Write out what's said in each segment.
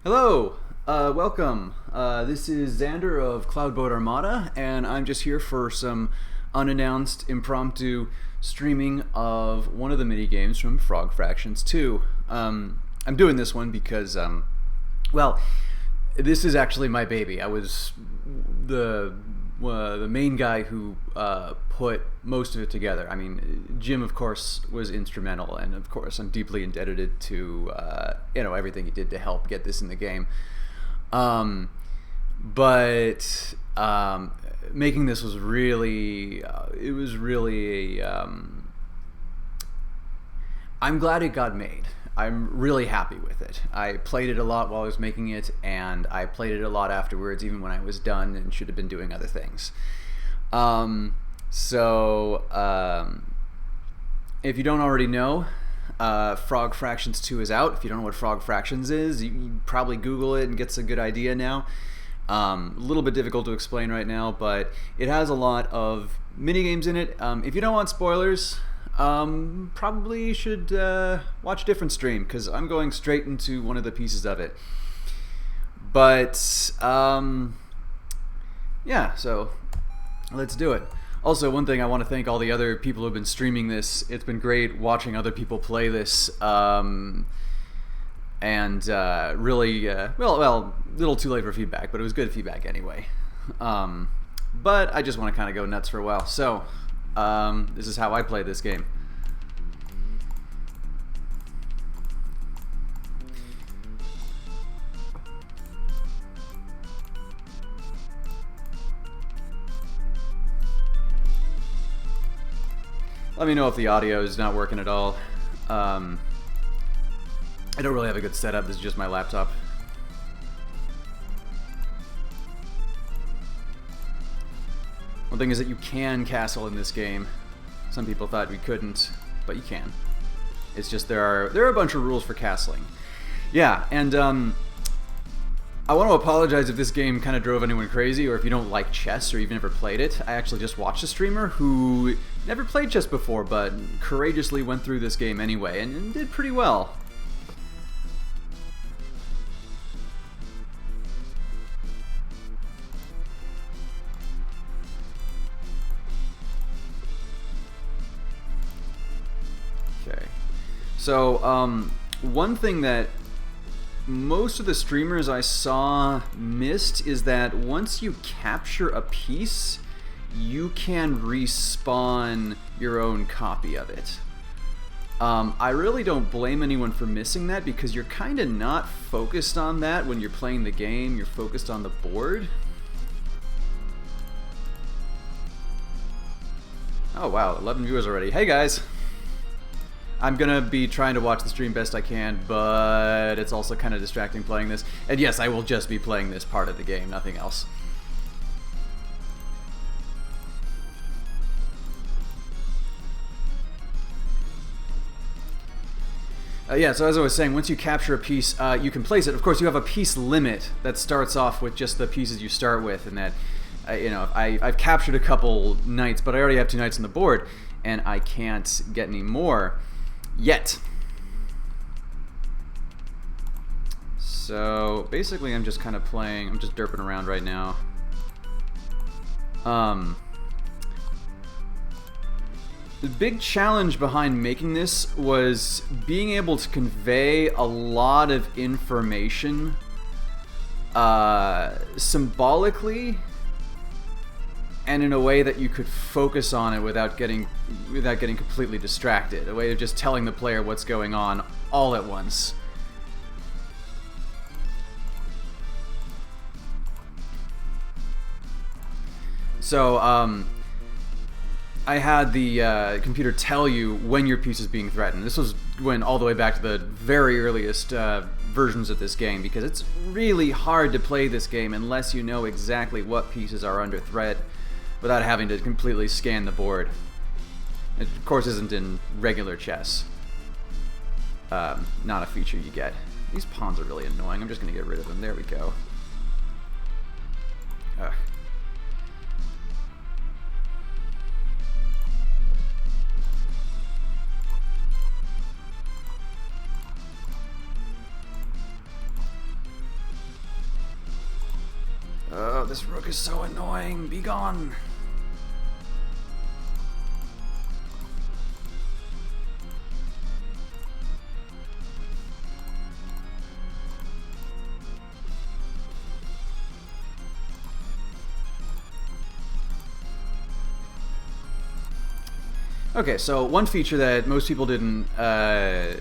Hello, welcome. This is Xander of Cloudboat Armada, and I'm just here for some unannounced impromptu streaming of one of the mini games from Frog Fractions 2. I'm doing this one because, well, this is actually my baby. I was the main guy who put most of it together. I mean, Jim, of course, was instrumental, and of course, I'm deeply indebted to everything he did to help get this in the game. But making this was really, I'm glad it got made. I'm really happy with it. I played it a lot while I was making it, and I played it a lot afterwards, even when I was done and should have been doing other things. If you don't already know, Frog Fractions 2 is out. If you don't know what Frog Fractions is, you can probably Google it and get a good idea now. A little bit difficult to explain right now, but it has a lot of mini games in it. If you don't want spoilers, probably should watch a different stream, because I'm going straight into one of the pieces of it. But yeah, so let's do it. Also, one thing, I want to thank all the other people who have been streaming this. It's been great watching other people play this, and really, well, a little too late for feedback, but it was good feedback anyway. But I just want to kind of go nuts for a while. So this is how I play this game. Let me know if the audio is not working at all. I don't really have a good setup. This is just my laptop. One thing is that you can castle in this game. Some people thought we couldn't, but you can. It's just there are a bunch of rules for castling. Yeah, and I want to apologize if this game kind of drove anyone crazy, or if you don't like chess or you've never played it. I actually just watched a streamer who never played chess before, but courageously went through this game anyway, and did pretty well. Okay, so one thing that most of the streamers I saw missed is that once you capture a piece, you can respawn your own copy of it. I really don't blame anyone for missing that, because you're kind of not focused on that when you're playing the game. You're focused on the board. Oh wow, 11 viewers already. Hey guys! I'm gonna be trying to watch the stream best I can, but it's also kind of distracting playing this. And yes, I will just be playing this part of the game, nothing else. Yeah, so as I was saying, once you capture a piece, you can place it. Of course, you have a piece limit that starts off with just the pieces you start with, and that, I've captured a couple knights, but I already have 2 knights on the board, and I can't get any more yet. So basically, I'm just kind of playing. I'm just derping around right now. The big challenge behind making this was being able to convey a lot of information symbolically and in a way that you could focus on it without getting completely distracted. A way of just telling the player what's going on all at once. So, I had the computer tell you when your piece is being threatened. This was when all the way back to the very earliest versions of this game, because it's really hard to play this game unless you know exactly what pieces are under threat without having to completely scan the board. It, of course, isn't in regular chess. Not a feature you get. These pawns are really annoying. I'm just going to get rid of them. There we go. Ugh. this rook is so annoying. Be gone. Okay, so one feature that most people didn't,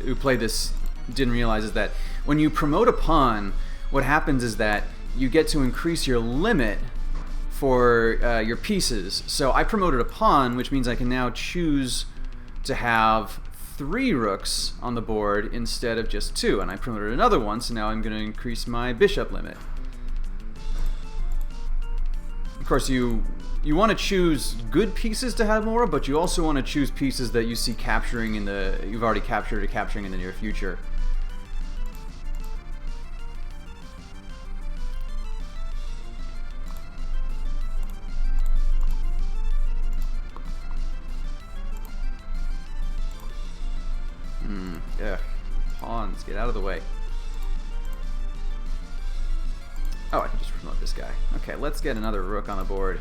who played this didn't realize is that when you promote a pawn, what happens is that you get to increase your limit for your pieces. So I promoted a pawn, which means I can now choose to have 3 rooks on the board instead of just 2. And I promoted another one, so now I'm going to increase my bishop limit. Of course, you want to choose good pieces to have more, but you also want to choose pieces that you see capturing in the you've already captured or capturing in the near future. Yeah, pawns, get out of the way. Oh, I can just promote this guy. Okay, let's get another rook on the board.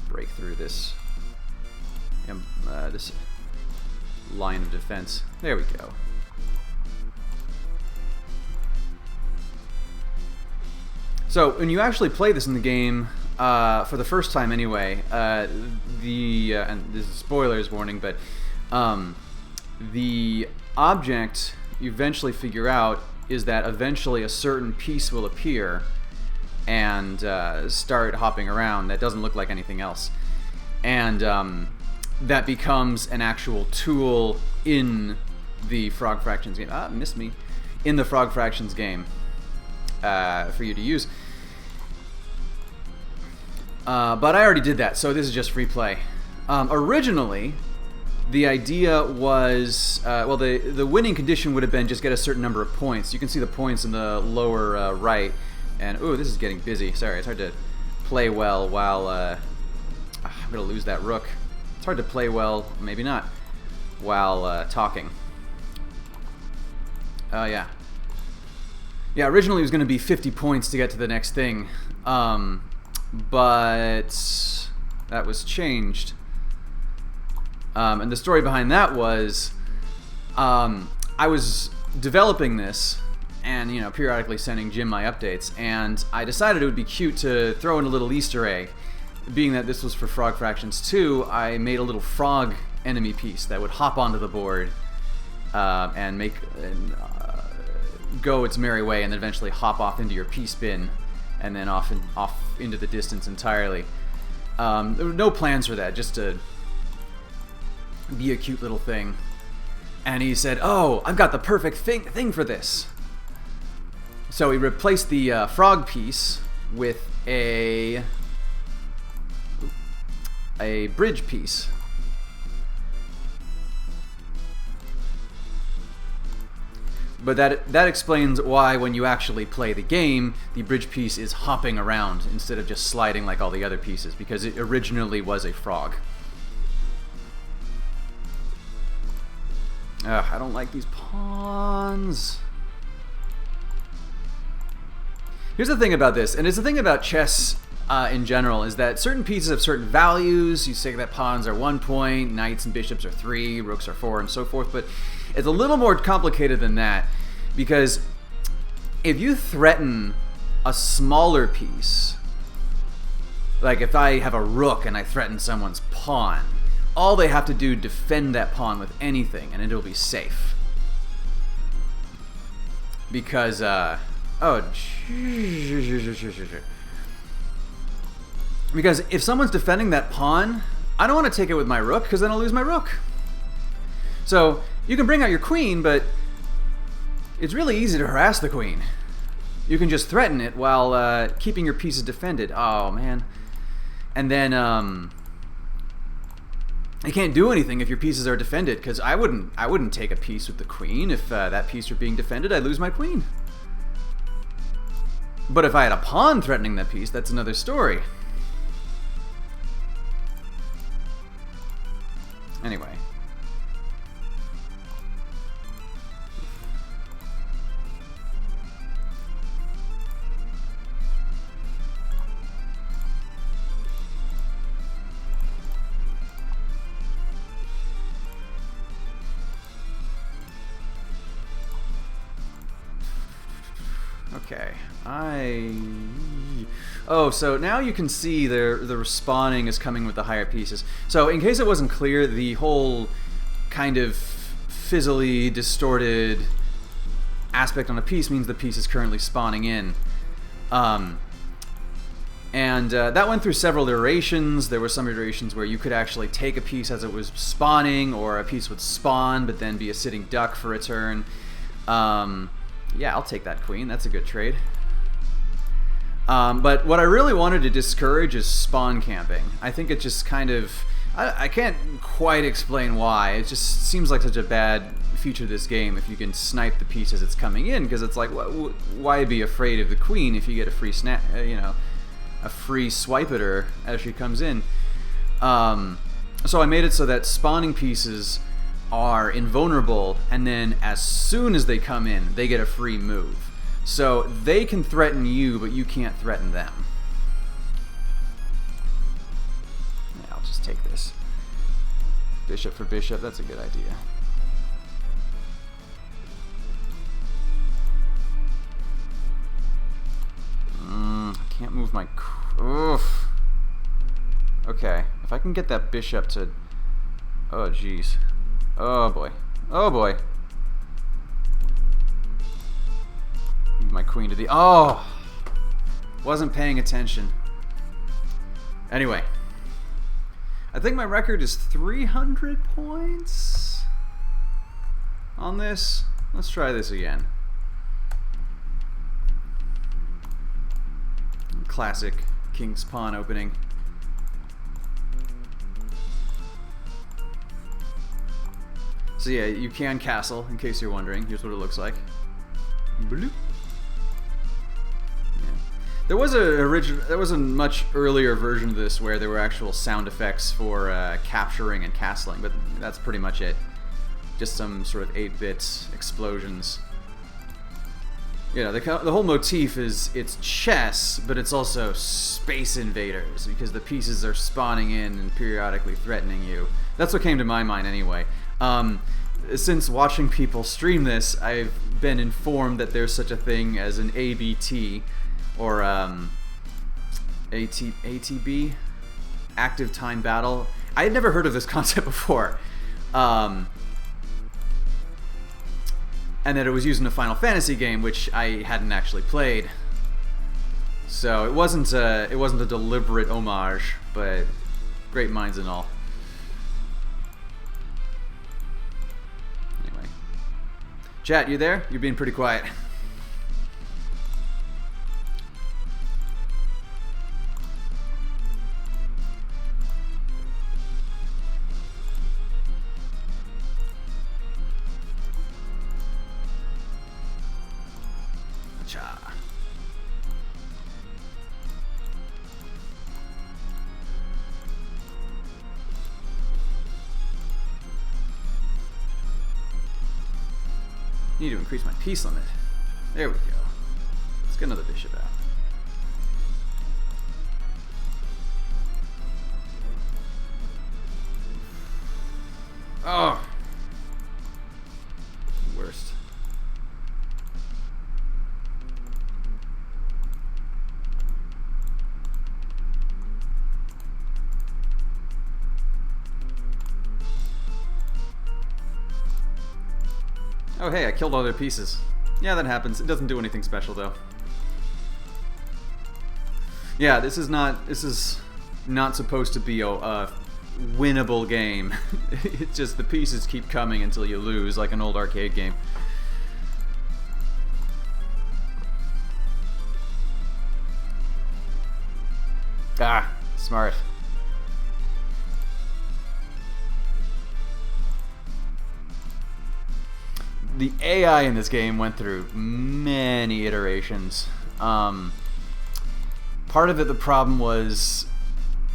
Break through this this line of defense. There we go. So when you actually play this in the game, for the first time anyway, and this is spoilers warning, but the object you eventually figure out is that eventually a certain piece will appear and start hopping around that doesn't look like anything else. And that becomes an actual tool in the Frog Fractions game. Ah, missed me. In the Frog Fractions game for you to use. But I already did that, so this is just free play. Originally, the idea was, well, the winning condition would have been just get a certain number of points. You can see the points in the lower right. And, ooh, this is getting busy. Sorry, it's hard to play well while, I'm going to lose that rook. It's hard to play well, maybe not, while talking. Yeah. Yeah, originally it was going to be 50 points to get to the next thing. But that was changed. And the story behind that was I was developing this and, you know, periodically sending Jim my updates, and I decided it would be cute to throw in a little Easter egg. Being that this was for Frog Fractions 2, I made a little frog enemy piece that would hop onto the board and go its merry way, and then eventually hop off into your piece bin and then off into the distance entirely. There were no plans for that, just to be a cute little thing. And he said, "Oh, I've got the perfect thing for this." So he replaced the frog piece with a bridge piece. But that explains why when you actually play the game, the bridge piece is hopping around instead of just sliding like all the other pieces, because it originally was a frog. Ugh, I don't like these pawns. Here's the thing about this, and it's the thing about chess in general, is that certain pieces have certain values. You say that pawns are 1 point, knights and bishops are 3, rooks are 4, and so forth, but it's a little more complicated than that, because if you threaten a smaller piece, like if I have a rook and I threaten someone's pawn, all they have to do is defend that pawn with anything and it'll be safe. Because, because if someone's defending that pawn, I don't want to take it with my rook, because then I'll lose my rook. So you can bring out your queen, but it's really easy to harass the queen. You can just threaten it while keeping your pieces defended. Oh man. And then you can't do anything if your pieces are defended, because I wouldn't take a piece with the queen if that piece were being defended. I'd lose my queen. But if I had a pawn threatening that piece, that's another story. Anyway. Okay. Oh, so now you can see the respawning is coming with the higher pieces. So in case it wasn't clear, the whole kind of fizzly, distorted aspect on a piece means the piece is currently spawning in. That went through several iterations. There were some iterations where you could actually take a piece as it was spawning, or a piece would spawn but then be a sitting duck for a turn. Yeah, I'll take that queen. That's a good trade. But what I really wanted to discourage is spawn camping. I think it just kind of... I can't quite explain why. It just seems like such a bad feature of this game if you can snipe the piece as it's coming in, because it's like, why be afraid of the queen if you get a free snap, a free swipe at her as she comes in. So I made it so that spawning pieces are invulnerable, and then as soon as they come in, they get a free move. So they can threaten you, but you can't threaten them. Yeah, I'll just take this. Bishop for bishop, that's a good idea. I can't move my... Oof. Okay, if I can get that bishop to... Oh, jeez. Oh, boy. Oh, boy. Move my queen to the... Oh! Wasn't paying attention. Anyway. I think my record is 300 points on this. Let's try this again. Classic King's Pawn opening. So yeah, you can castle, in case you're wondering. Here's what it looks like. Bloop. Yeah. There was a much earlier version of this where there were actual sound effects for capturing and castling, but that's pretty much it. Just some sort of 8-bit explosions. You know, the whole motif is it's chess, but it's also Space Invaders, because the pieces are spawning in and periodically threatening you. That's what came to my mind anyway. Since watching people stream this, I've been informed that there's such a thing as an ABT, or ATB, Active Time Battle. I had never heard of this concept before. And that it was used in a Final Fantasy game, which I hadn't actually played. So it wasn't a deliberate homage, but great minds and all. Anyway, chat, you there? You're being pretty quiet. Need to increase my piece limit. There we go. Let's get another bishop out. Oh! Worst. Oh hey, I killed all their pieces. Yeah, that happens. It doesn't do anything special though. Yeah, this is not supposed to be a winnable game. It's just the pieces keep coming until you lose, like an old arcade game. Ah, smart. The AI in this game went through many iterations. Part of it, the problem was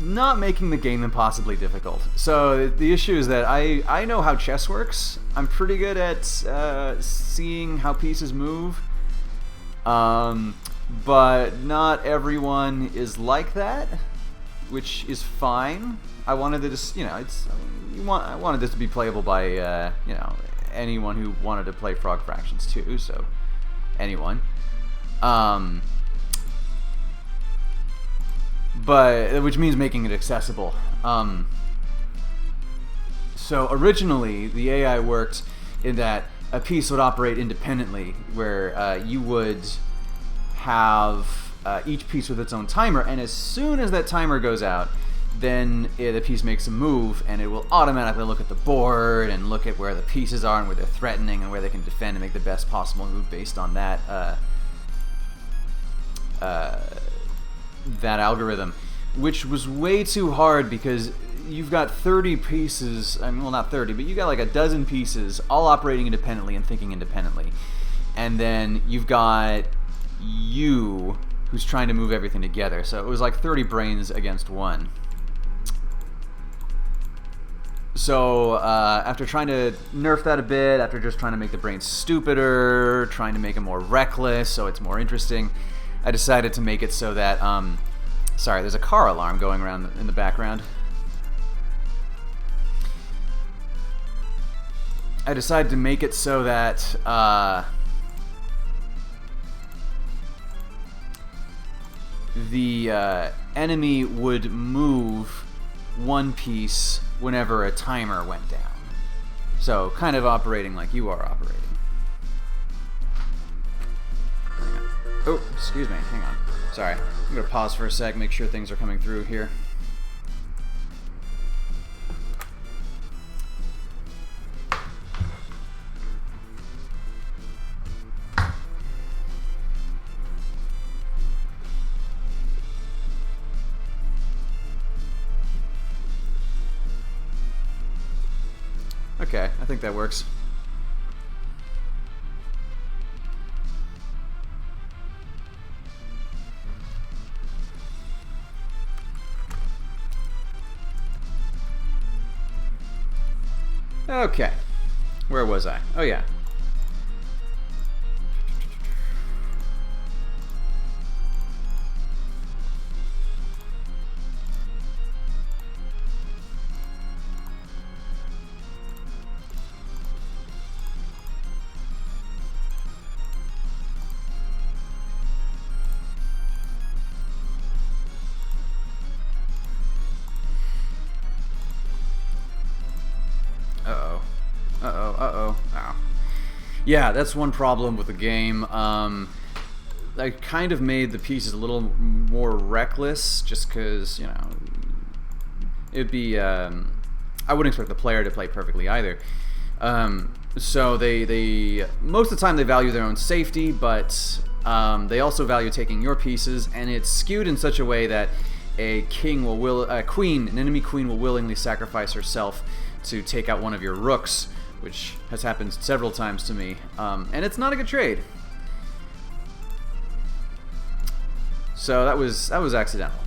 not making the game impossibly difficult. So the issue is that I know how chess works. I'm pretty good at seeing how pieces move. But not everyone is like that, which is fine. I wanted to just, I wanted this to be playable by, anyone who wanted to play Frog Fractions too, so anyone. Um, but which means making it accessible. So originally, the AI worked in that a piece would operate independently, where you would have each piece with its own timer, and as soon as that timer goes out, then the piece makes a move, and it will automatically look at the board and look at where the pieces are and where they're threatening and where they can defend and make the best possible move based on that that algorithm, which was way too hard because you've got 30 pieces, I mean, well, not 30, but you got like a dozen pieces all operating independently and thinking independently. And then you've got you who's trying to move everything together. So it was like 30 brains against one. So after trying to nerf that a bit, after just trying to make the brains stupider, trying to make it more reckless so it's more interesting, I decided to make it so that, sorry, there's a car alarm going around in the background. I decided to make it so that the enemy would move one piece whenever a timer went down. So kind of operating like you are operating. Hang on. Oh, excuse me, hang on. Sorry, I'm gonna pause for a sec, make sure things are coming through here. Okay, I think that works. Okay, where was I? Oh yeah. Yeah, that's one problem with the game. I kind of made the pieces a little more reckless, just because, you know, it'd be. I wouldn't expect the player to play perfectly either. So they most of the time they value their own safety, but they also value taking your pieces, and it's skewed in such a way that an enemy queen will willingly sacrifice herself to take out one of your rooks, which has happened several times to me, and it's not a good trade. So that was accidental.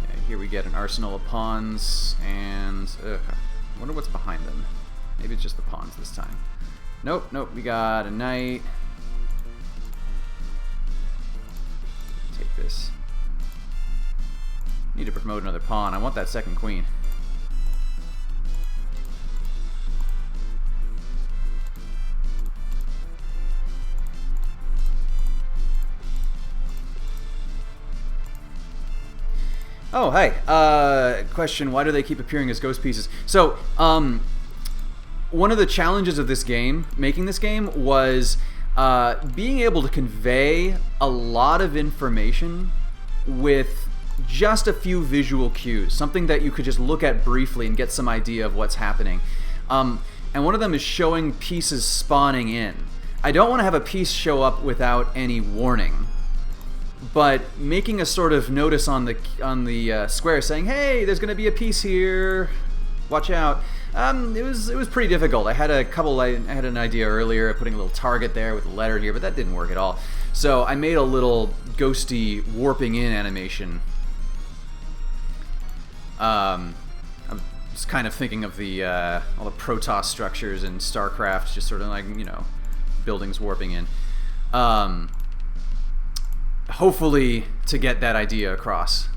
Yeah, here we get an arsenal of pawns, and I wonder what's behind them. Maybe it's just the pawns this time. Nope, we got a knight. Take this. Need to promote another pawn. I want that second queen. Oh, hi. Question, why do they keep appearing as ghost pieces? So, one of the challenges of this game, making this game, was being able to convey a lot of information with just a few visual cues, something that you could just look at briefly and get some idea of what's happening. And one of them is showing pieces spawning in. I don't want to have a piece show up without any warning, but making a sort of notice on the square saying, "Hey, there's going to be a piece here. Watch out." It was pretty difficult. I had an idea earlier of putting a little target there with a letter here, but that didn't work at all. So I made a little ghosty warping in animation. I'm just kind of thinking of the all the Protoss structures in StarCraft, just sort of like, you know, buildings warping in. Hopefully to get that idea across.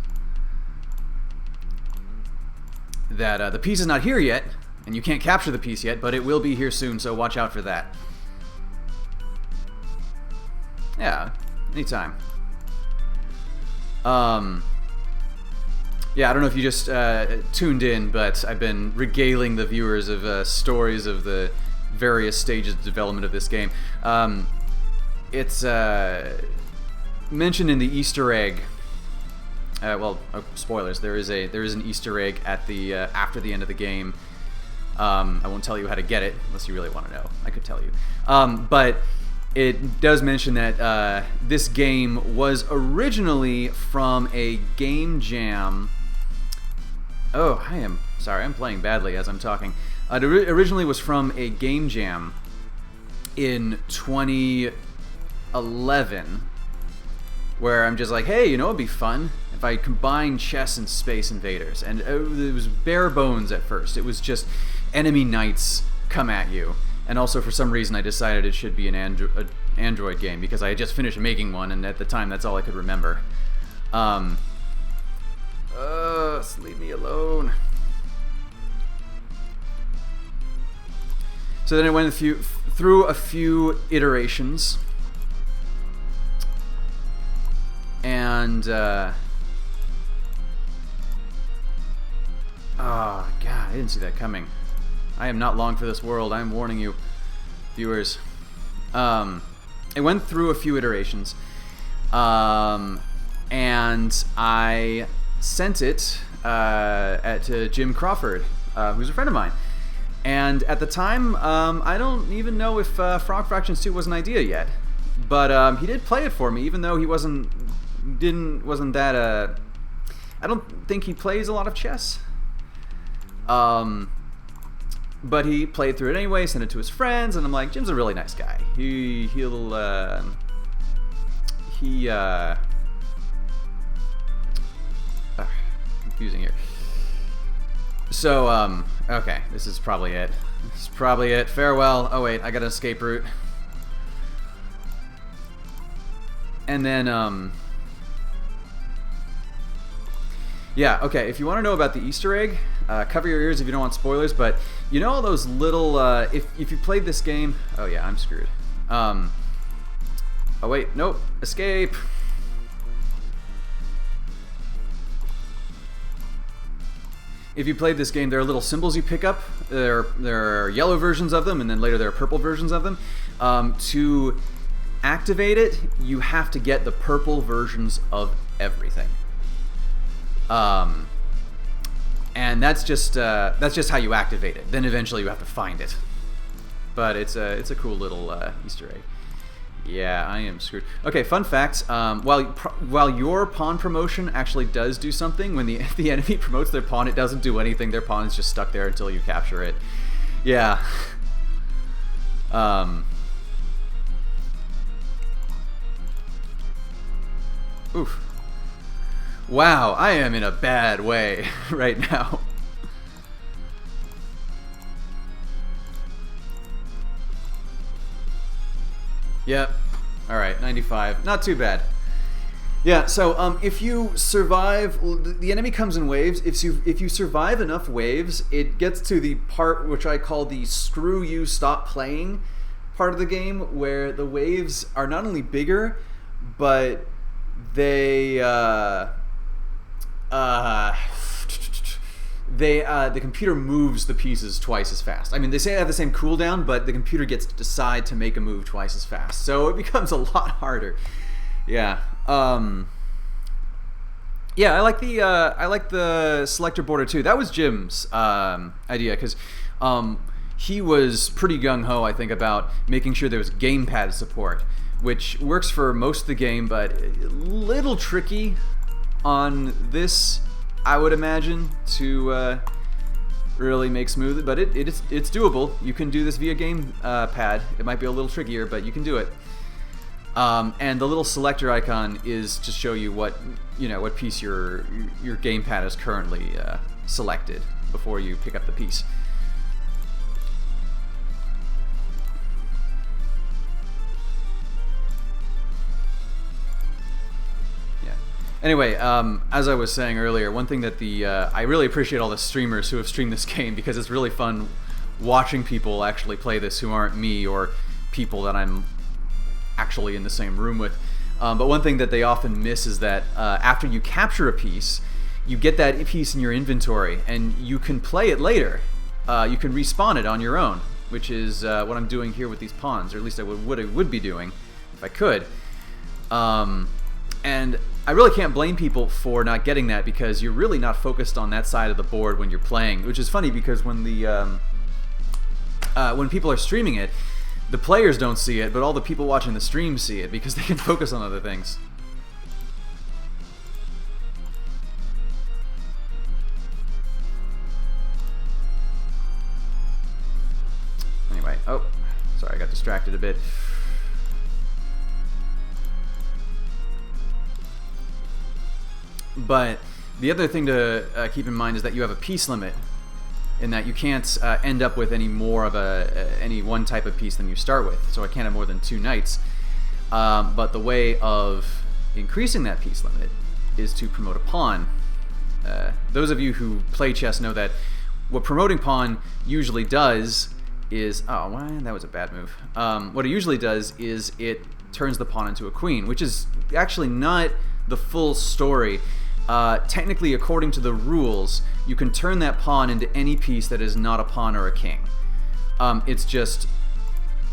That the piece is not here yet, and you can't capture the piece yet, but it will be here soon, so watch out for that. Yeah, anytime. Yeah, I don't know if you just tuned in, but I've been regaling the viewers of stories of the various stages of development of this game. It's mentioned in the Easter egg. Spoilers. There is an Easter egg at the after the end of the game. I won't tell you how to get it unless you really want to know. I could tell you, but it does mention that this game was originally from a game jam. Oh, I'm playing badly as I'm talking. It originally was from a game jam in 2011, where I'm just like, hey, you know, it'd be fun if I combine chess and Space Invaders. And it was bare bones at first. It was just enemy knights come at you. And also, for some reason, I decided it should be an Android game because I had just finished making one, and at the time, that's all I could remember. Just leave me alone. So then it went through a few iterations, and oh god, I didn't see that coming. I am not long for this world. I'm warning you, viewers. It went through a few iterations, and I sent it to Jim Crawford, who's a friend of mine. And at the time, I don't even know if Frog Fractions 2 was an idea yet, but he did play it for me, even though he wasn't that. I don't think he plays a lot of chess. But he played through it anyway, sent it to his friends, and I'm like, Jim's a really nice guy. Confusing here. So, okay, this is probably it. Farewell. Oh wait, I got an escape route. And then, yeah, okay, if you want to know about the Easter egg, cover your ears if you don't want spoilers, but you know all those little, if you played this game, oh yeah, I'm screwed. Oh wait, nope, escape. If you played this game, there are little symbols you pick up. There are yellow versions of them, and then later there are purple versions of them. To activate it, you have to get the purple versions of everything. And that's just how you activate it. Then eventually you have to find it. But it's a cool little Easter egg. Yeah, I am screwed. Okay, fun fact. While your pawn promotion actually does do something, when the enemy promotes their pawn, it doesn't do anything. Their pawn is just stuck there until you capture it. Yeah. Oof. Wow, I am in a bad way right now. Yep. All right, 95. Not too bad. Yeah. So, if you survive, the enemy comes in waves. If you survive enough waves, it gets to the part which I call the "screw you, stop playing" part of the game, where the waves are not only bigger, but they the computer moves the pieces twice as fast. I mean, they say they have the same cooldown, but the computer gets to decide to make a move twice as fast, so it becomes a lot harder. Yeah. Yeah, I like the selector border too. That was Jim's idea, because he was pretty gung-ho, I think, about making sure there was gamepad support, which works for most of the game, but a little tricky on this, I would imagine, to really make smooth. But it's doable. You can do this via gamepad. It might be a little trickier, but you can do it. And the little selector icon is to show you what piece your gamepad is currently selected before you pick up the piece. Anyway, as I was saying earlier, one thing that I really appreciate all the streamers who have streamed this game, because it's really fun watching people actually play this who aren't me or people that I'm actually in the same room with. But one thing that they often miss is that after you capture a piece, you get that piece in your inventory, and you can play it later. You can respawn it on your own, which is what I'm doing here with these pawns, or at least I would be doing if I could. And I really can't blame people for not getting that, because you're really not focused on that side of the board when you're playing, which is funny because when people are streaming it, the players don't see it, but all the people watching the stream see it because they can focus on other things. Anyway, oh, sorry, I got distracted a bit. But the other thing to keep in mind is that you have a piece limit, in that you can't end up with any more of any one type of piece than you start with. So I can't have more than 2 knights. But the way of increasing that piece limit is to promote a pawn. Those of you who play chess know that what promoting pawn usually does is... Oh, that was a bad move. What it usually does is it turns the pawn into a queen, which is actually not the full story. Technically, according to the rules, you can turn that pawn into any piece that is not a pawn or a king. It's just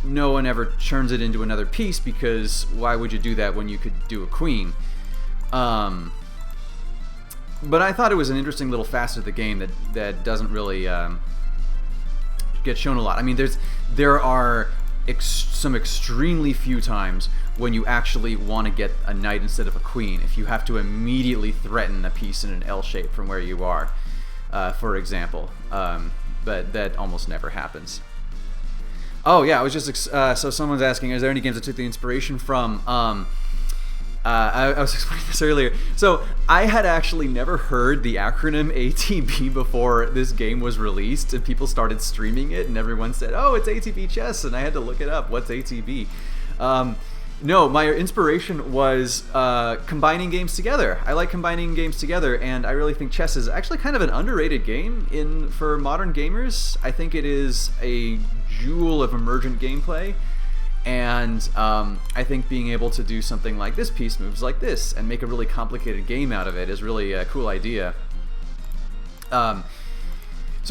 no one ever turns it into another piece, because why would you do that when you could do a queen? But I thought it was an interesting little facet of the game that doesn't really get shown a lot. I mean, there are some extremely few times when you actually want to get a knight instead of a queen, if you have to immediately threaten a piece in an L shape from where you are, for example. But that almost never happens. Oh yeah, I was just so someone's asking, is there any games that took the inspiration from? I was explaining this earlier. So I had actually never heard the acronym ATB before this game was released, and people started streaming it, and everyone said, "Oh, it's ATB chess," and I had to look it up. What's ATB? No, my inspiration was combining games together. I like combining games together, and I really think chess is actually kind of an underrated game for modern gamers. I think it is a jewel of emergent gameplay, and I think being able to do something like this, piece moves like this, and make a really complicated game out of it is really a cool idea. So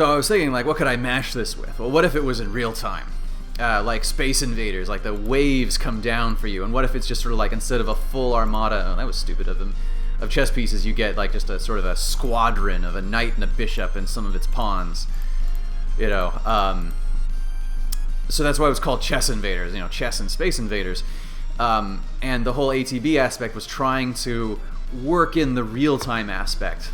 I was thinking, like, what could I mash this with? Well, what if it was in real time? Like Space Invaders, like the waves come down for you, and what if it's just sort of like, instead of a full armada, oh, that was stupid of them, of chess pieces, you get like just a sort of a squadron of a knight and a bishop and some of its pawns, you know. So that's why it was called Chess Invaders, you know, chess and Space Invaders. And the whole ATB aspect was trying to work in the real-time aspect.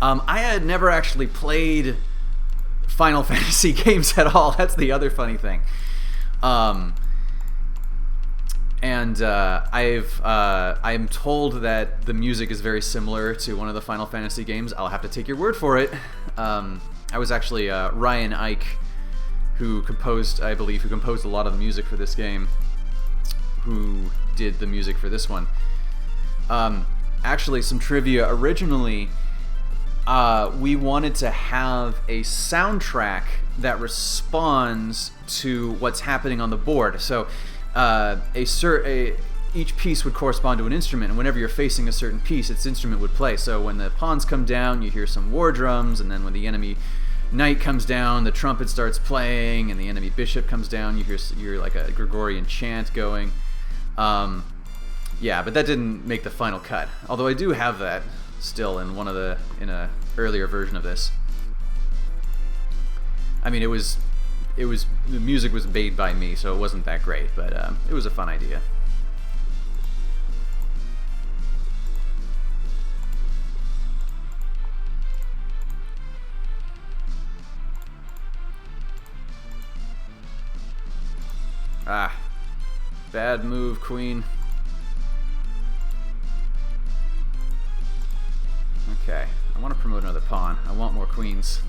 I had never actually played Final Fantasy games at all. That's the other funny thing. I'm told that the music is very similar to one of the Final Fantasy games. I'll have to take your word for it. I was actually Ryan Ike, who composed a lot of the music for this game, who did the music for this one. Actually, some trivia. Originally, we wanted to have a soundtrack that responds to what's happening on the board. So each piece would correspond to an instrument, and whenever you're facing a certain piece, its instrument would play. So when the pawns come down, you hear some war drums, and then when the enemy knight comes down, the trumpet starts playing, and the enemy bishop comes down, you hear like a Gregorian chant going. Yeah, but that didn't make the final cut. Although I do have that still in a earlier version of this. I mean, the music was made by me, so it wasn't that great, but it was a fun idea. Ah, bad move, queen. Okay, I want to promote another pawn. I want more queens.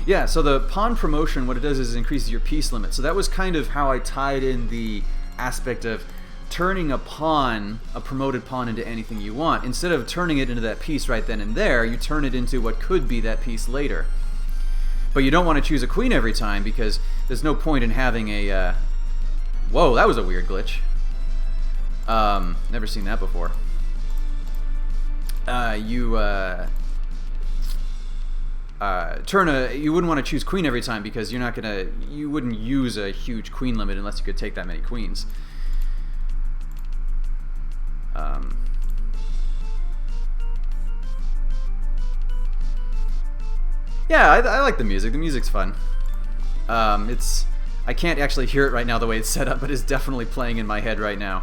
Yeah, so the pawn promotion, what it does is it increases your piece limit. So that was kind of how I tied in the aspect of turning a promoted pawn, into anything you want. Instead of turning it into that piece right then and there, you turn it into what could be that piece later. But you don't want to choose a queen every time because there's no point in having a... Whoa, that was a weird glitch. Never seen that before. You wouldn't want to choose queen every time because you're not gonna... You wouldn't use a huge queen limit unless you could take that many queens. Yeah, I like the music. The music's fun. I can't actually hear it right now the way it's set up, but it's definitely playing in my head right now.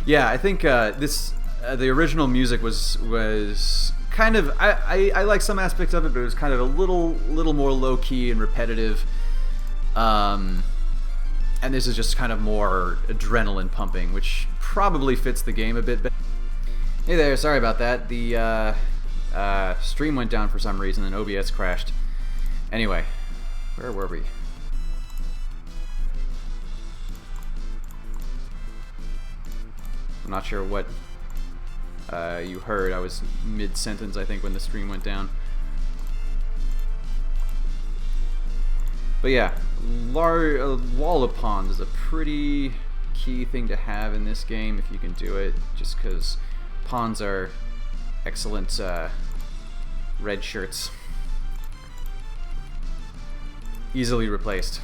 Yeah, I think the original music was kind of... I like some aspects of it, but it was kind of a little more low-key and repetitive. And this is just kind of more adrenaline pumping, which probably fits the game a bit better. Hey there, sorry about that. The stream went down for some reason and OBS crashed. Anyway, where were we? I'm not sure what you heard. I was mid-sentence, I think, when the stream went down. But yeah, wall of pawns is a pretty key thing to have in this game if you can do it, just because pawns are excellent red shirts. Easily replaced.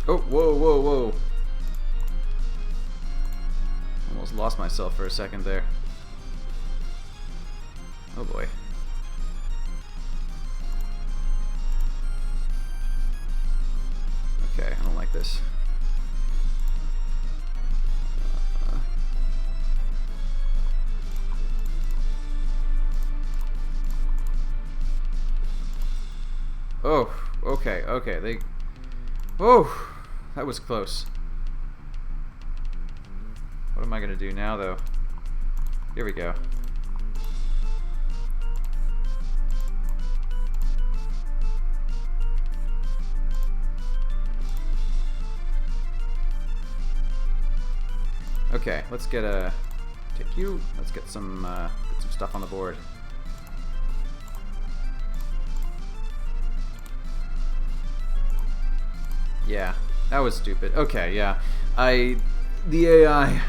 Oh, whoa, whoa, whoa. Almost lost myself for a second there. Oh boy. Okay, I don't like this. Oh, okay, okay. Oh, that was close. What am I gonna do now, though? Here we go. Okay, let's get take you. Let's get some stuff on the board. Yeah, that was stupid. Okay, yeah. The AI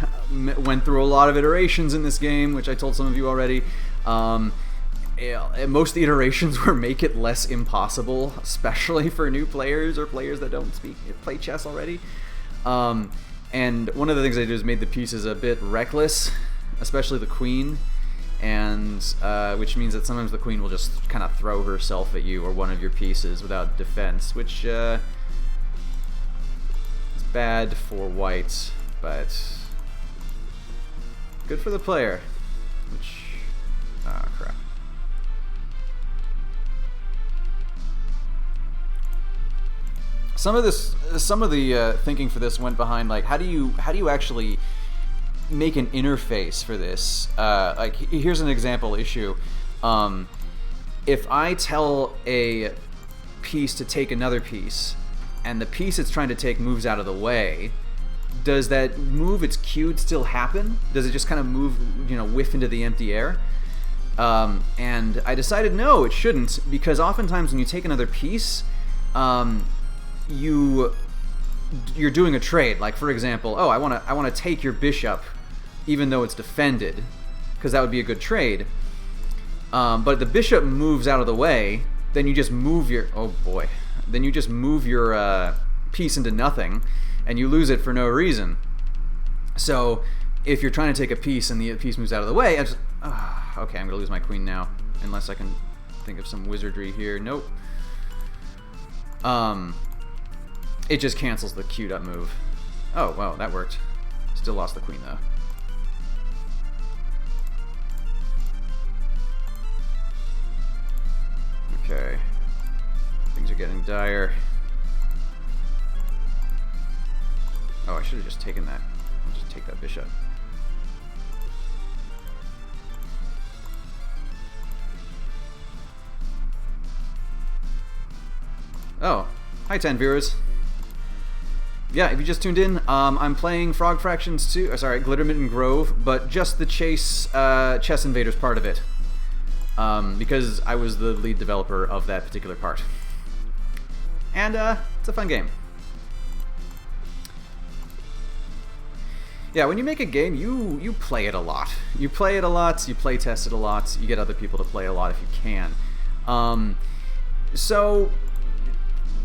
went through a lot of iterations in this game, which I told some of you already. Most of the iterations were make it less impossible, especially for new players or players that don't play chess already. And one of the things I did is made the pieces a bit reckless, especially the queen, and which means that sometimes the queen will just kind of throw herself at you or one of your pieces without defense, which is bad for white, but good for the player. Which, ah, crap. Some of the thinking for this went behind, like, how do you actually make an interface for this? Like, here's an example issue. If I tell a piece to take another piece, and the piece it's trying to take moves out of the way, does that move it's cued still happen? Does it just kind of move, whiff into the empty air? And I decided no, it shouldn't, because oftentimes when you take another piece, you're doing a trade. Like, for example, oh, I want to take your bishop, even though it's defended, because that would be a good trade. But if the bishop moves out of the way, then you just move your then you just move your piece into nothing, and you lose it for no reason. So if you're trying to take a piece and the piece moves out of the way, okay, I'm gonna lose my queen now, unless I can think of some wizardry here. Nope. It just cancels the queued up move. Oh, wow, that worked. Still lost the queen, though. Okay. Things are getting dire. Oh, I should have just taken that. I'll just take that bishop. Oh, hi 10 viewers. Yeah, if you just tuned in, I'm playing Frog Fractions 2, sorry, Glittermitten Grove, but just the Chess Invaders part of it. Because I was the lead developer of that particular part. And it's a fun game. Yeah, when you make a game, you play it a lot. You play it a lot, you play test it a lot, you get other people to play a lot if you can. So,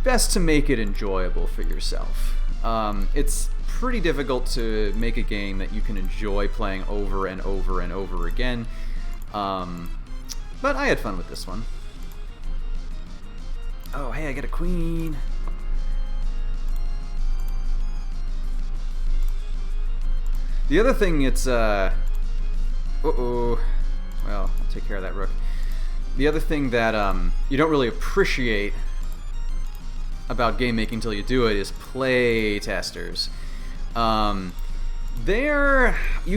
best to make it enjoyable for yourself. It's pretty difficult to make a game that you can enjoy playing over and over and over again. But I had fun with this one. Oh, hey, I get a queen. The other thing, it's, uh-oh. Well, I'll take care of that rook. The other thing that, you don't really appreciate about game making until you do it is play testers. You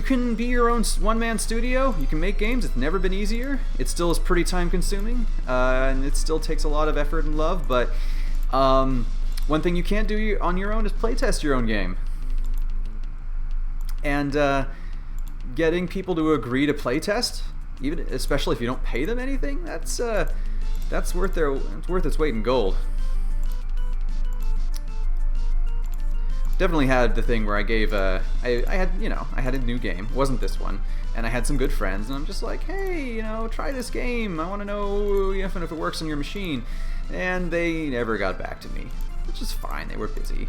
can be your own one-man studio. You can make games. It's never been easier. It still is pretty time-consuming, and it still takes a lot of effort and love, but one thing you can't do on your own is playtest your own game. And getting people to agree to playtest, especially if you don't pay them anything, that's worth its weight in gold. Definitely had the thing where I gave I had a new game. It wasn't this one, and I had some good friends, and I'm just like, hey, try this game. I want to know if it works on your machine, and they never got back to me, which is fine. They were busy.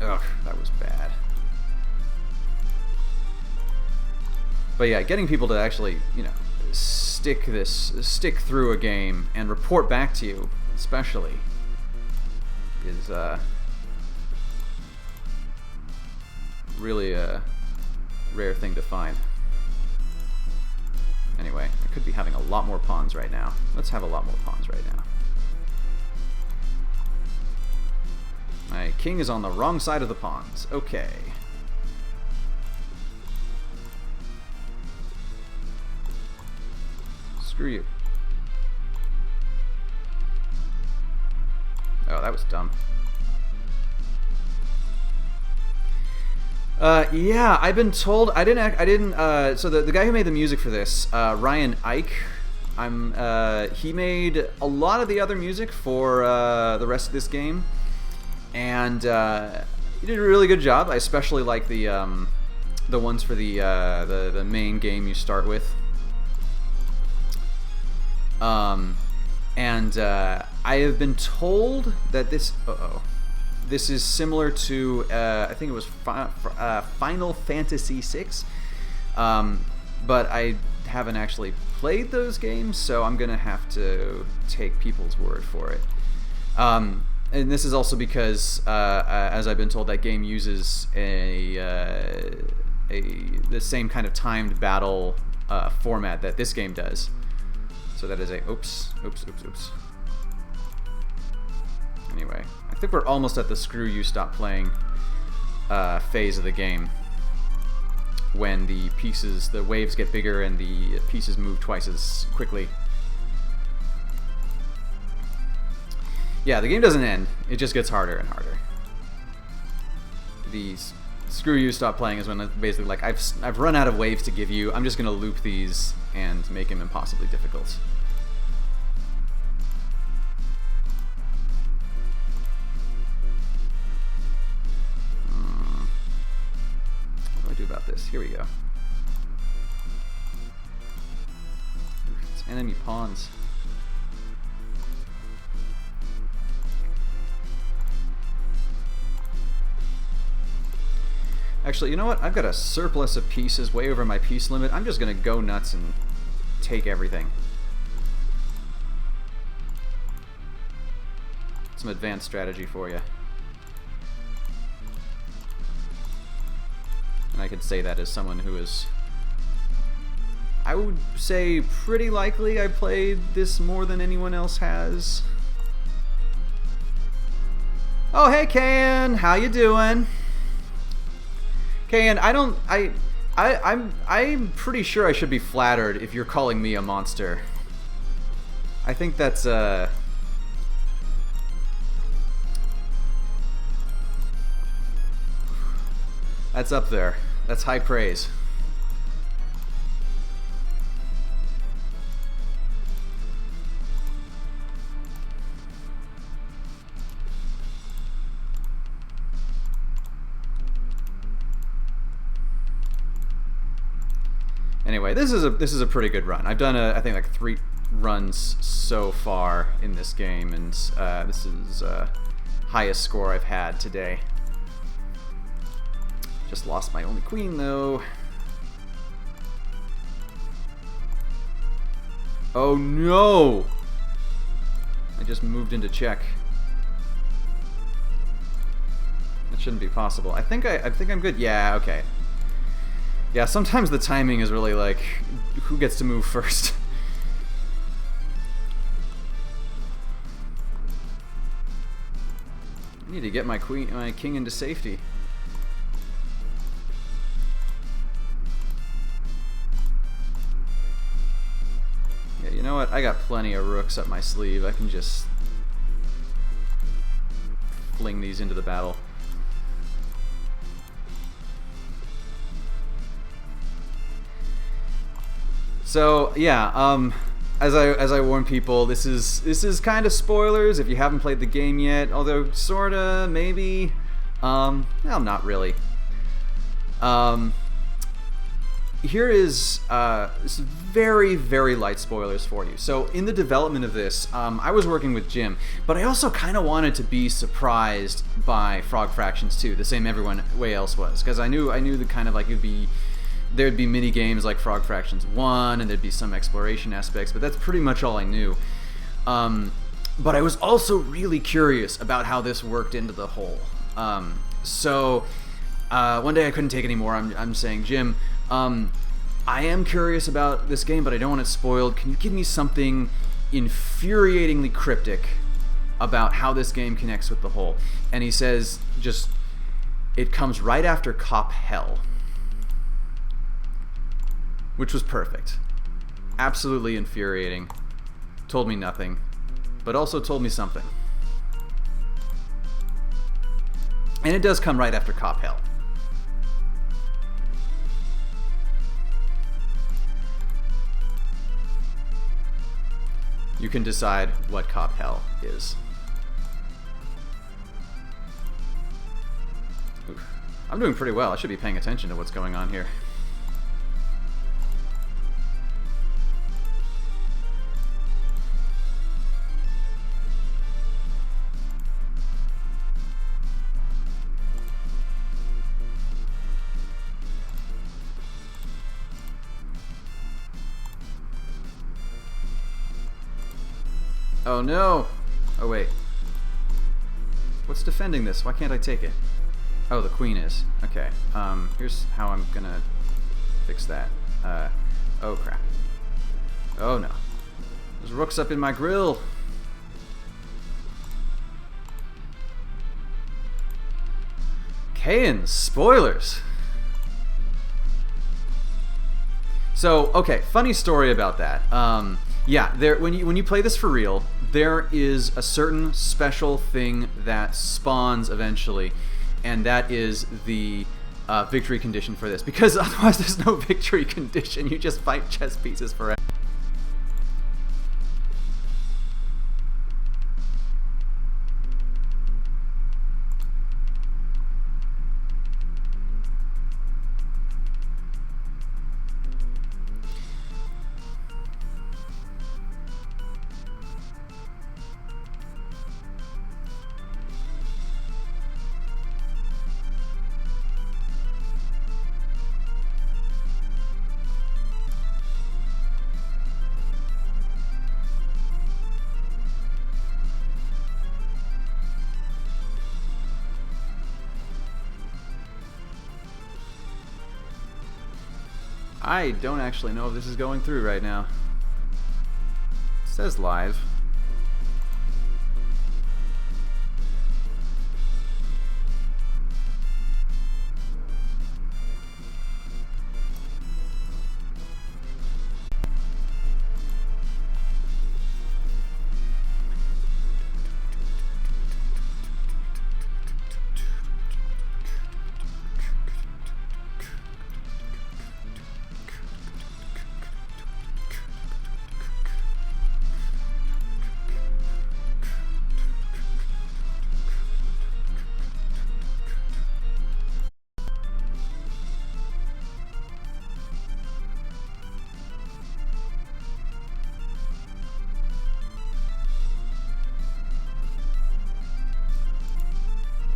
Ugh, that was bad. But yeah, getting people to actually, stick through a game and report back to you, especially, is really a rare thing to find. Anyway, I could be having a lot more pawns right now. Let's have a lot more pawns right now. My king is on the wrong side of the pawns. Okay. Screw you. Oh, that was dumb. Yeah, I've been told so the guy who made the music for this, Ryan Ike, he made a lot of the other music for the rest of this game, and he did a really good job. I especially like the ones for the main game you start with. And I have been told that this is similar to I think it was Final Fantasy VI, but I haven't actually played those games, so I'm gonna have to take people's word for it. And this is also because, as I've been told, that game uses the same kind of timed battle format that this game does. So that is a oops. Anyway, I think we're almost at the screw you stop playing phase of the game, when the waves get bigger and the pieces move twice as quickly. Yeah, the game doesn't end. It just gets harder and harder. The screw you stop playing is when it's basically like, I've run out of waves to give you. I'm just gonna loop these and make them impossibly difficult. What do I do about this? Here we go. It's enemy pawns. Actually, you know what? I've got a surplus of pieces way over my piece limit. I'm just gonna go nuts and take everything. Some advanced strategy for you. And I could say that as someone who is, I would say, pretty likely I played this more than anyone else has. Oh, hey, Kayan, how you doing? Kayan, I'm pretty sure I should be flattered if you're calling me a monster. I think that's up there. That's high praise. Anyway, this is a pretty good run. I've done I think like 3 runs so far in this game, and this is highest score I've had today. Just lost my only queen though. Oh no! I just moved into check. That shouldn't be possible. I think I'm good. Yeah, okay. Yeah, sometimes the timing is really like, who gets to move first? I need to get my king into safety. Yeah, you know what? I got plenty of rooks up my sleeve. I can just fling these into the battle. So yeah, as I warn people, this is kind of spoilers if you haven't played the game yet. Although sorta, maybe, well, not really. Here is very, very light spoilers for you. So in the development of this, I was working with Jim, but I also kind of wanted to be surprised by Frog Fractions 2, the same everyone way else was, because I knew that kind of like there'd be mini games like Frog Fractions 1, and there'd be some exploration aspects, but that's pretty much all I knew. But I was also really curious about how this worked into the whole. So one day I couldn't take it anymore. I'm saying, Jim, I am curious about this game, but I don't want it spoiled. Can you give me something infuriatingly cryptic about how this game connects with the whole? And he says, it comes right after Cop Hell. Which was perfect. Absolutely infuriating. Told me nothing, but also told me something. And it does come right after Cop Hell. You can decide what Cop Hell is. Oof. I'm doing pretty well. I should be paying attention to what's going on here. Oh no! Oh wait. What's defending this? Why can't I take it? Oh, the queen is. Okay. Here's how I'm gonna fix that. Oh crap. Oh no. There's rooks up in my grill! Kayan's spoilers! So, okay, funny story about that. Yeah, when you play this for real, there is a certain special thing that spawns eventually, and that is the victory condition for this. Because otherwise there's no victory condition, you just fight chess pieces forever. I don't actually know if this is going through right now. It says live.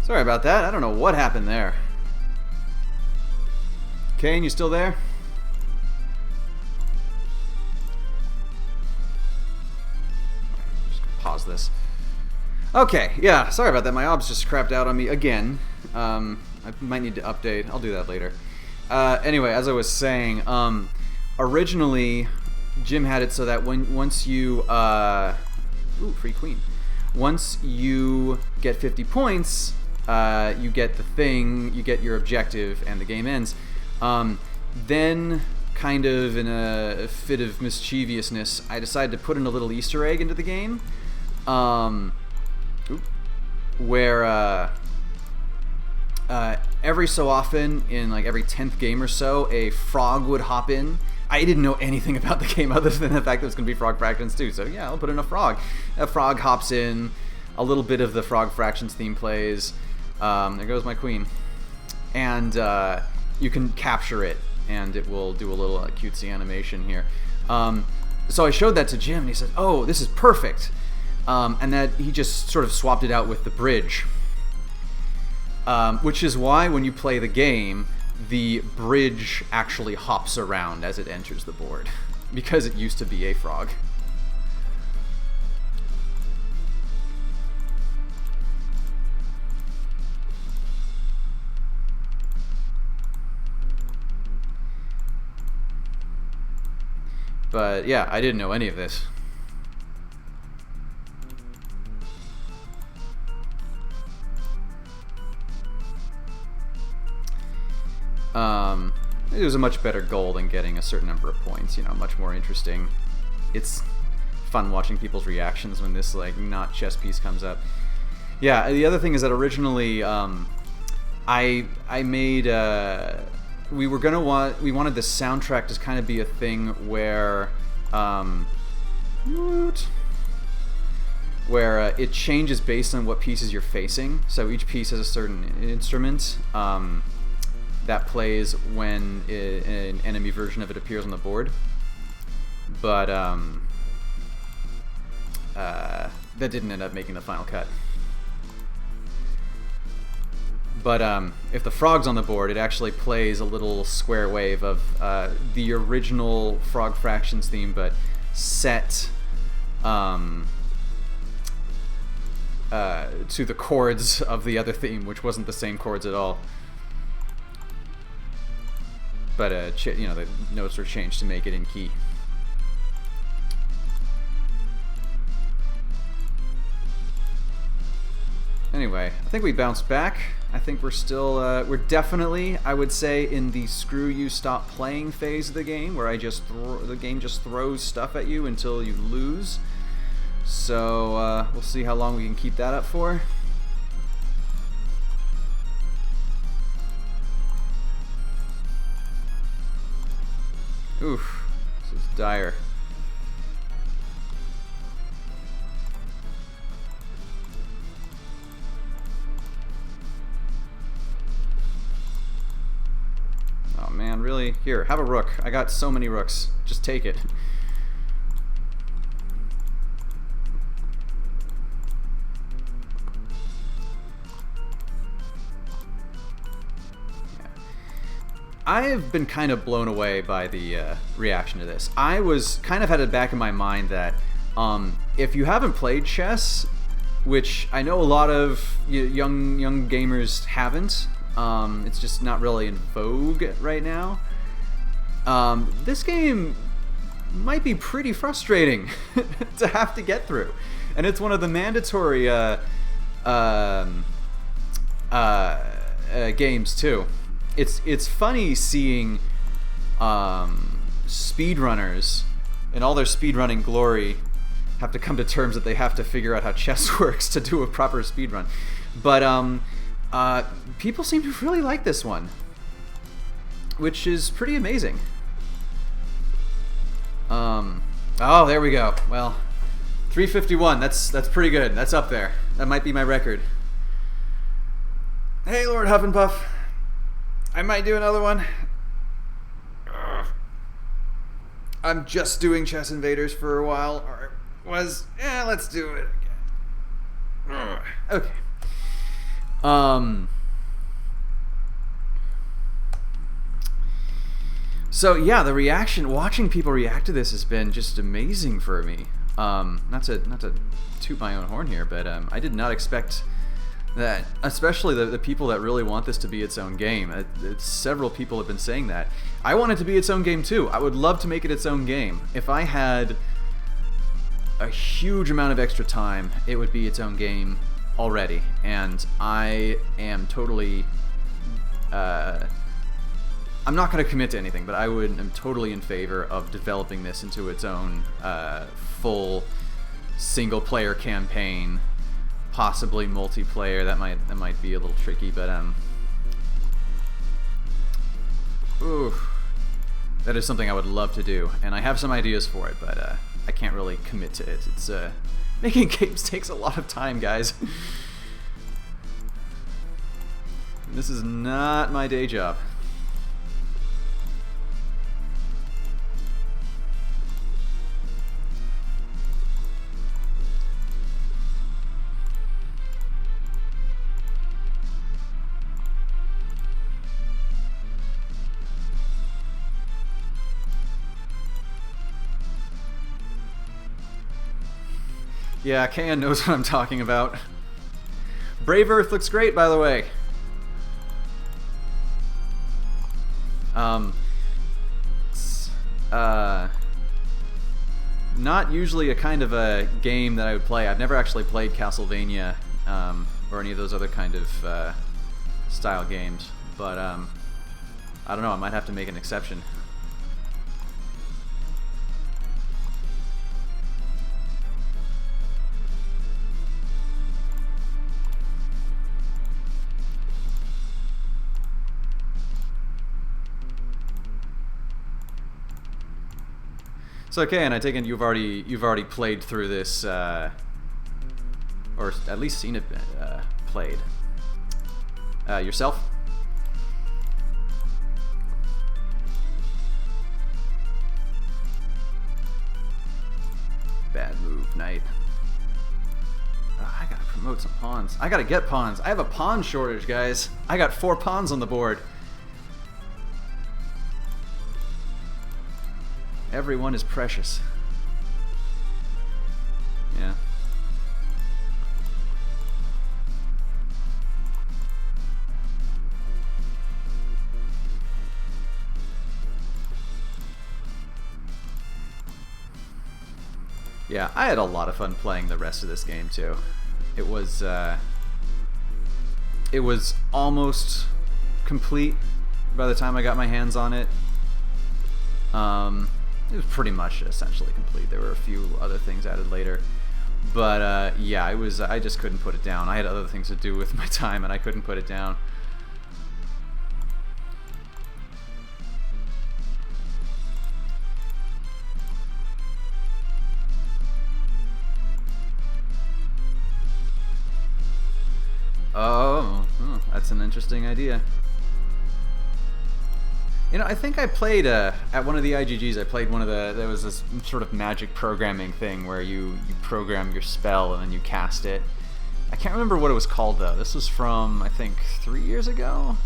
Sorry about that. I don't know what happened there. Kane, you still there? Just pause this. Okay, yeah, sorry about that. My obs just crapped out on me again. I might need to update. I'll do that later. Anyway, as I was saying, originally Jim had it so that once you ooh, free queen. Once you get 50 points, you get the thing, you get your objective, and the game ends. Then, kind of in a fit of mischievousness, I decided to put in a little Easter egg into the game, where every so often, in like every 10th game or so, a frog would hop in. I didn't know anything about the game other than the fact that it was going to be Frog Fractions too, so yeah, I'll put in a frog. A frog hops in, a little bit of the Frog Fractions theme plays, there goes my queen, and you can capture it, and it will do a little cutesy animation here. So I showed that to Jim, and he said, oh, this is perfect, and that he just sort of swapped it out with the bridge. Which is why when you play the game, the bridge actually hops around as it enters the board, because it used to be a frog. But yeah, I didn't know any of this. It was a much better goal than getting a certain number of points, you know, much more interesting. It's fun watching people's reactions when this, like, not chess piece comes up. Yeah, the other thing is that originally, I made, we wanted the soundtrack to kind of be a thing where, it changes based on what pieces you're facing. So each piece has a certain instrument, that plays when an enemy version of it appears on the board. But that didn't end up making the final cut. But if the frog's on the board, it actually plays a little square wave of the original Frog Fractions theme, but set to the chords of the other theme, which wasn't the same chords at all. But you know, the notes are changed to make it in key. Anyway, I think we bounced back. I think we're still, we're definitely, I would say, in the screw you stop playing phase of the game, where the game just throws stuff at you until you lose. So we'll see how long we can keep that up for. Oof, this is dire. Oh man, really? Here, have a rook. I got so many rooks. Just take it. I have been kind of blown away by the reaction to this. I was kind of had it back in my mind that if you haven't played chess, which I know a lot of young gamers haven't, it's just not really in vogue right now. This game might be pretty frustrating to have to get through, and it's one of the mandatory games too. It's funny seeing speedrunners in all their speedrunning glory have to come to terms that they have to figure out how chess works to do a proper speedrun. But people seem to really like this one, which is pretty amazing. Oh, there we go. Well, 351. That's pretty good. That's up there. That might be my record. Hey, Lord Huff and Puff. I might do another one. I'm just doing Chess Invaders for a while, or let's do it again. Okay. Um, so yeah, the reaction, watching people react to this has been just amazing for me. Not to toot my own horn here, but I did not expect that, especially the people that really want this to be its own game. Several people have been saying that. I want it to be its own game too. I would love to make it its own game. If I had a huge amount of extra time, it would be its own game already. And I am totally... I'm not going to commit to anything, but I'm totally in favor of developing this into its own full single-player campaign. Possibly multiplayer. That might be a little tricky, but that is something I would love to do, and I have some ideas for it, but I can't really commit to it. It's making games takes a lot of time, guys. This is not my day job. Yeah, Kayan knows what I'm talking about. Brave Earth looks great, by the way. Not usually a kind of a game that I would play. I've never actually played Castlevania or any of those other kind of style games, but I don't know, I might have to make an exception. So okay, and I take it you've already played through this, or at least seen it played yourself. Bad move, knight. I gotta promote some pawns. I gotta get pawns. I have a pawn shortage, guys. I got 4 pawns on the board. Everyone is precious. Yeah. Yeah, I had a lot of fun playing the rest of this game too. It was almost complete by the time I got my hands on it. It was pretty much essentially complete. There were a few other things added later, but yeah, I just couldn't put it down. I had other things to do with my time, and I couldn't put it down. Oh, that's an interesting idea. You know, I think I played at one of the IGGs. I played one of there was this sort of magic programming thing where you program your spell and then you cast it. I can't remember what it was called though. This was from, I think, 3 years ago.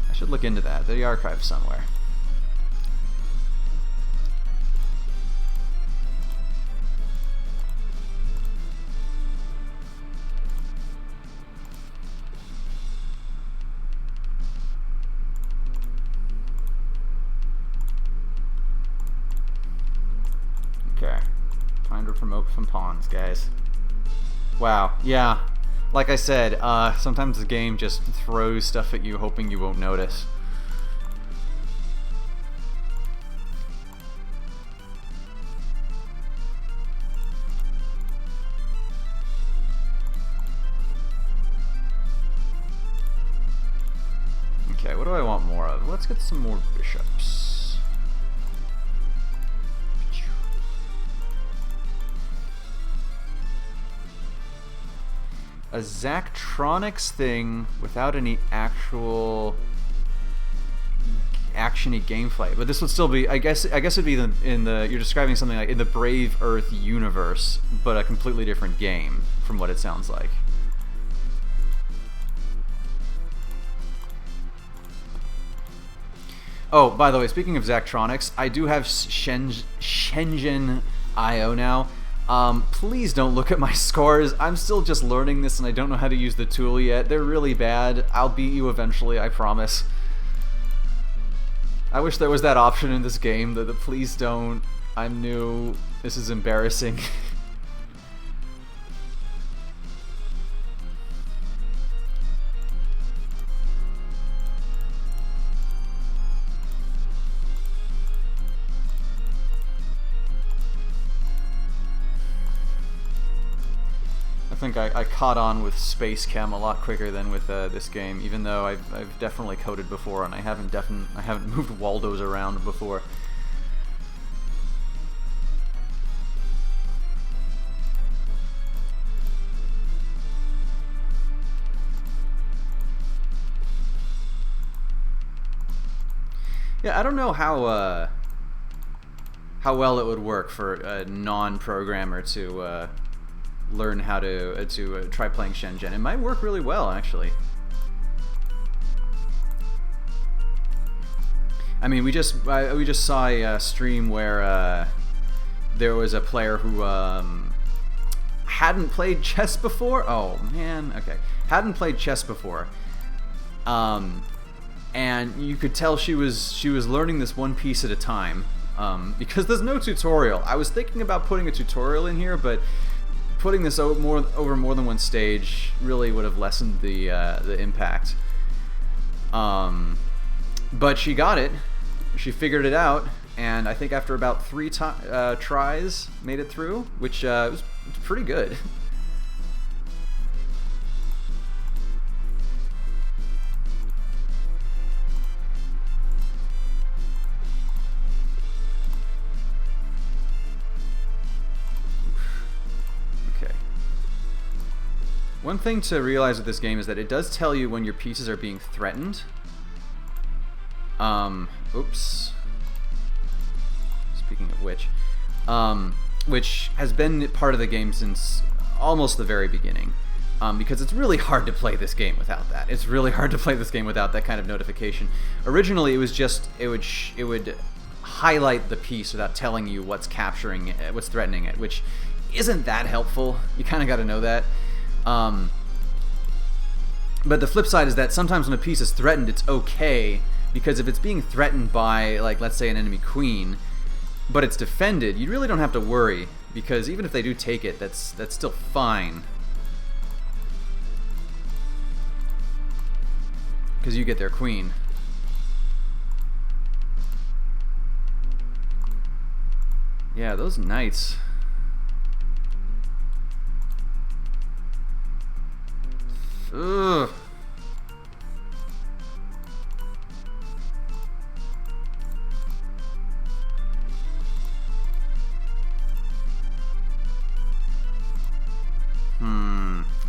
I should look into that. The archive somewhere. Okay, time to promote some pawns, guys. Wow, yeah, like I said, sometimes the game just throws stuff at you hoping you won't notice. Okay, what do I want more of? Let's get some more bishops. A Zachtronics thing without any actual actiony gameplay, but this would still be, I guess it'd be in the you're describing something like in the Brave Earth universe, but a completely different game from what it sounds like. Oh, by the way, speaking of Zachtronics, I do have Shenzhen IO now. Please don't look at my scores. I'm still just learning this and I don't know how to use the tool yet. They're really bad. I'll beat you eventually, I promise. I wish there was that option in this game, that the please don't. I'm new. This is embarrassing. I think I caught on with Space Chem a lot quicker than with this game, even though I've definitely coded before and I haven't moved Waldos around before. Yeah, I don't know how well it would work for a non-programmer to learn how to try playing Shenzhen. It might work really well, actually. I mean, we just saw a stream where there was a player who hadn't played chess before. Oh man, okay, hadn't played chess before, and you could tell she was learning this one piece at a time, because there's no tutorial. I was thinking about putting a tutorial in here, but putting this over more than one stage really would have lessened the impact. But she got it. She figured it out, and I think after about 3 tries, made it through, which was pretty good. One thing to realize with this game is that it does tell you when your pieces are being threatened. Oops. Speaking of which has been part of the game since almost the very beginning. Because it's really hard to play this game without that. It's really hard to play this game without that kind of notification. Originally, it was just it would highlight the piece without telling you what's capturing it, what's threatening it, which isn't that helpful. You kind of got to know that. But the flip side is that sometimes when a piece is threatened, it's okay, because if it's being threatened by, like, let's say an enemy queen, but it's defended, you really don't have to worry, because even if they do take it, that's still fine. Because you get their queen. Yeah, those knights. Ugh.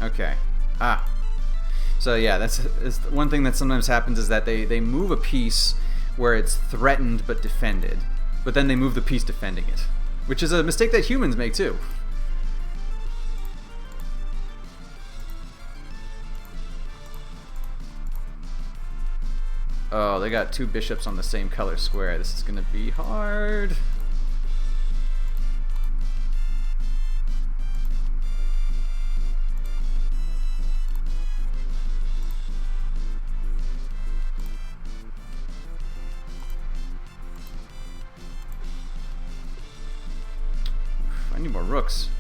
Okay. So yeah, that's one thing that sometimes happens, is that they move a piece where it's threatened but defended, but then they move the piece defending it, which is a mistake that humans make too. Oh, they got 2 bishops on the same color square. This is gonna be hard. I need more rooks.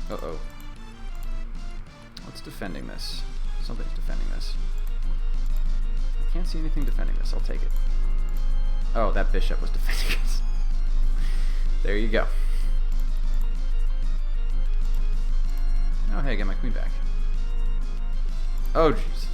Uh-oh. What's defending this? Something's defending this. I can't see anything defending this. I'll take it. Oh, that bishop was defending it. There you go. Oh, hey, I get my queen back. Oh, jeez.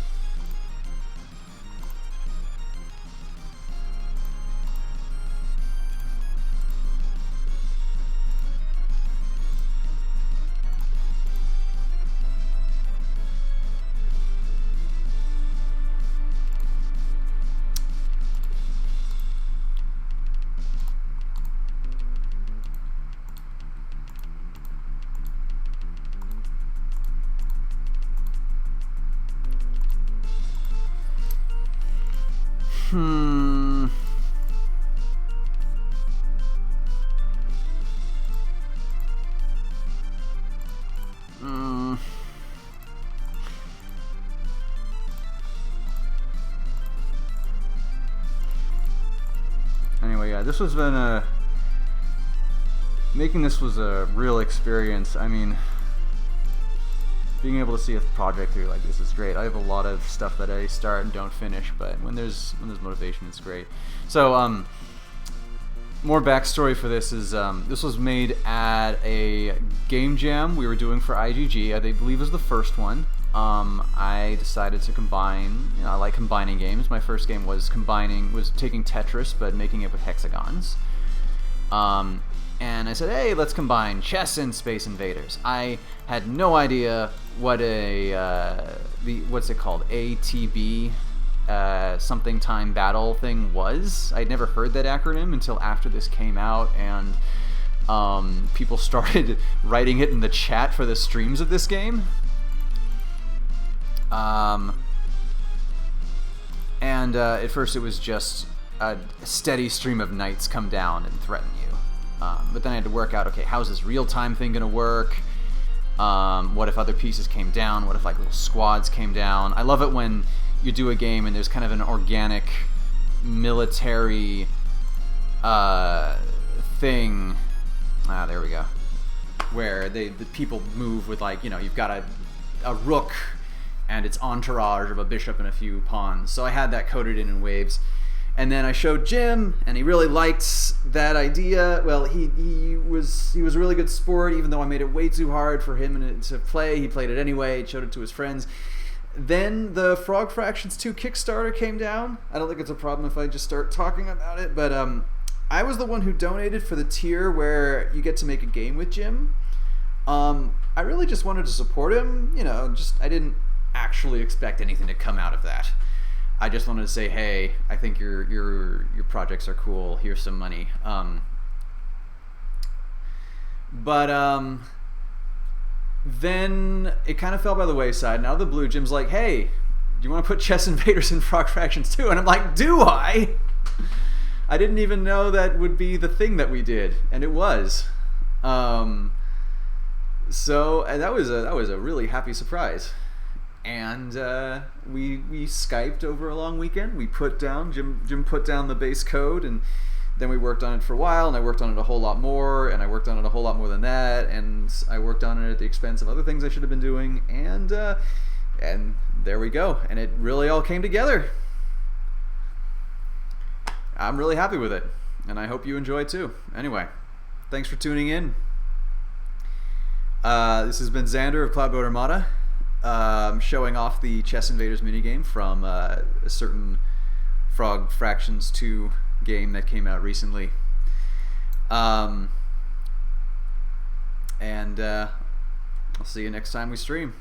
yeah, this has been a... Making this was a real experience. I mean, being able to see a project through like this is great. I have a lot of stuff that I start and don't finish, but when there's motivation, it's great. So, more backstory for this is this was made at a game jam we were doing for IGG. I believe it was the first one. I decided to combine. I like combining games. My first game was taking Tetris but making it with hexagons. And I said, hey, let's combine chess and Space Invaders. I had no idea what what's it called, ATB, something time battle thing was. I'd never heard that acronym until after this came out, and people started writing it in the chat for the streams of this game. And at first it was just a steady stream of knights come down and threaten you. But then I had to work out, okay, how's this real-time thing going to work? What if other pieces came down? What if like little squads came down? I love it when you do a game and there's kind of an organic military thing. There we go. Where the people move with like, you've got a rook and its entourage of a bishop and a few pawns. So I had that coded in waves. And then I showed Jim, and he really liked that idea. Well, he was a really good sport, even though I made it way too hard for him to play. He played it anyway, showed it to his friends. Then the Frog Fractions 2 Kickstarter came down. I don't think it's a problem if I just start talking about it, but I was the one who donated for the tier where you get to make a game with Jim. I really just wanted to support him. I didn't actually expect anything to come out of that. I just wanted to say, hey, I think your projects are cool. Here's some money. But then it kind of fell by the wayside. And out of the blue, Jim's like, hey, do you want to put Chess Invaders in Frog Fractions 2? And I'm like, do I? I didn't even know that would be the thing that we did, and it was. And that was a really happy surprise. And we Skyped over a long weekend. We put down Jim put down the base code, and then we worked on it for a while, and I worked on it a whole lot more, and I worked on it a whole lot more than that, and I worked on it at the expense of other things I should have been doing, and there we go, and it really all came together. I'm really happy with it, and I hope you enjoy too. Anyway, thanks for tuning in. This has been Xander of Cloudboat Armada. Showing off the Chess Invaders minigame from a certain Frog Fractions 2 game that came out recently. And I'll see you next time we stream.